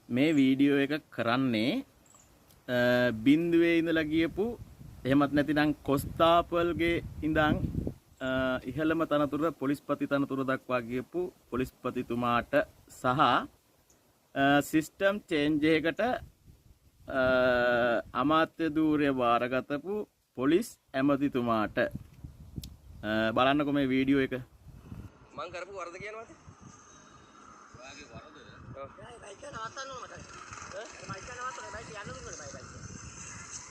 මේ වීඩියෝ එක කරන්නේ බින්දුවේ ඉඳලා ගියපු එහෙමත් නැතිනම් කොස්තාපල්ගේ ඉඳන් ඉහළම තනතුර පොලිස්පති තනතුර දක්වා ගියපු පොලිස්පතිතුමාට සහ සිස්ටම් චේන්ජ් එකකට අමාත්‍ය ධූරය වාරගතපු පොලිස් ඇමතිතුමාට බලන්නකො මේ වීඩියෝ එක. මං කරපු වරද කියනවාද? ඔයාගේ වරද? ඔව්. බයික් එක නවත්තන්න ඕන මට. බයික් එක නවත්තන්න බයික් යන්න දුන්නද බයික්.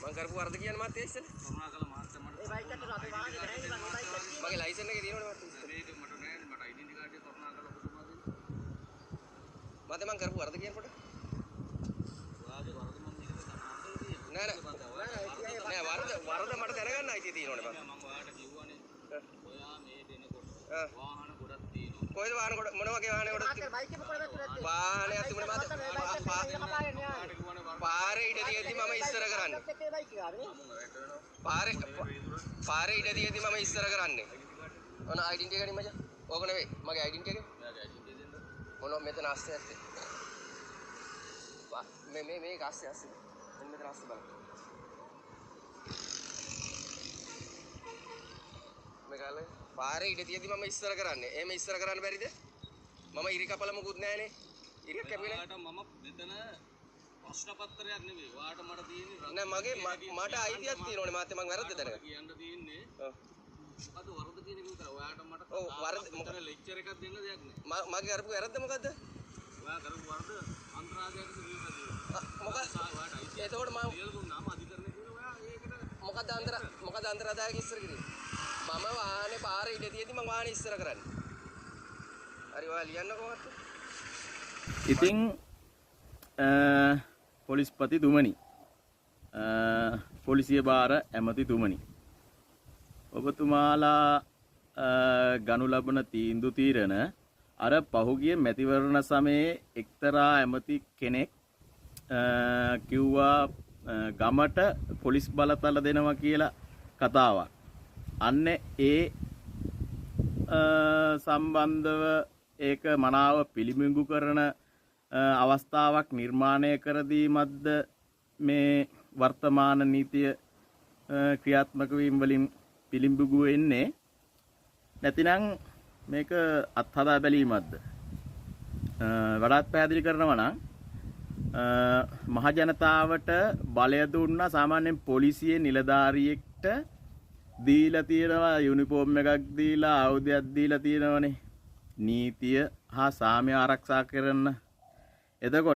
මං කරපු වරද කියන මාත් ඉස්සෙල්. කරුණාකර මාත් මට. ඒ බයික් එකට අපි වාහනේ නැහැ නේ මගේ බයික් එක. මගේ ලයිසන් එකේ තියෙනවනේ මට. ඒක මට නෑ මට ඩෙන්ටි කාඩ් එක කරුණාකර ඔබතුමා දෙන්න. මට මං කරපු වරද කියනකොට. ඔයාගේ වරද මම මේකට නෑ වරද මට දැනගන්න අයිතිය තියෙනවනේ බං. මං ඔයාලට කිව්වනේ. ඔයා මේ දෙනකොට වාහන ගොඩක් තියෙනවා. කොහෙද වාහන ගොඩ මොන වගේ වාහන ගොඩක් තියෙනවා? බයික් එක කොහෙද තියෙන්නේ? වාහනයක් තිබුණේ මාත් පාරේ ඉඩතියෙදි මම ඉස්සර කරන්නේ. පාරේ ඉඩතියෙදි මම ඉස්සර කරන්නේ. ඔන්න ඩෙන්ටි එක නේ මචං. ඕක නෙවෙයි මගේ ඩෙන්ටි එක. මගේ ඩෙන්ටි එක දෙන්න. මොන මෙතන ASCII ඇත්තේ. මේ ASCII මෙතන ASCII බලන්න. මේකල පාරේ ඉඩ තියදී මම ඉස්සර කරන්නේ. එහෙම ඉස්සර කරන්න බැරිද? මම ඉරි කපල මොකුත් නැහනේ. ඉරි කැපුවේ නැහැ. මම මෙතන ප්‍රශ්න පත්‍රයක් නෙවෙයි. ඔයාට මට තියෙන්නේ නෑ මට අයිතියක් තියෙනවනේ මාත් මං වැරද්ද දැනගන්න. කියන්න තියෙන්නේ. ඔව්. මොකද වරද කියන එක විතර. ඔයාට මට ඔව් වරද මොකද ලෙක්චර් එකක් දෙන්න දෙයක් නෑ. මගේ කරපු වැරද්ද මොකද්ද? ඔයා කරපු වරද අන්තරාජයට සිදුවෙලා තියෙනවා. මොකද ඔයාට අයිතිය. එතකොට මම ලියලා දුන්නාම අධිකරණය කියලා ඔයා ඒකට මොකද අන්තරාජයට ඉස්සර කිරේ? මම වාහනේ පාරේ ඉඳ තියදී මම වාහනේ ඉස්සර කරන්නේ. හරි ඔයා ලියන්න කොහොමද? ඉතින් පොලිස්පතිතුමනි පොලිසිය භාර ඇමතිතුමනි ඔබතුමාලා ගනු ලබන තීන්දුව తీරන අර පහුගිය මැතිවරණ සමයේ එක්තරා ඇමති කෙනෙක් කිව්වා ගමට පොලිස් බලතල දෙනවා කියලා කතාවක්. අන්න ඒ සම්බන්ධව ඒක මනාව පිළිඹු කරන අවස්ථාවක් නිර්මාණය කර දීමක්ද මේ වර්තමාන නීතිය ක්‍රියාත්මක වීම වලින් පිළිඹු වෙන්නේ නැතිනම් මේක අත්හදා බැලීමක්ද වඩාත් පැහැදිලි කරනවා නම් මහ ජනතාවට බලය දුන්න සාමාන්‍යයෙන් පොලිසියේ නිලධාරියෙක්ට දීලා තියෙනවා යුනිෆෝම් එකක් දීලා ආයුධයක් දීලා තියෙනවනේ නීතිය හා සාමය ආරක්ෂා කරන්න. එතකොට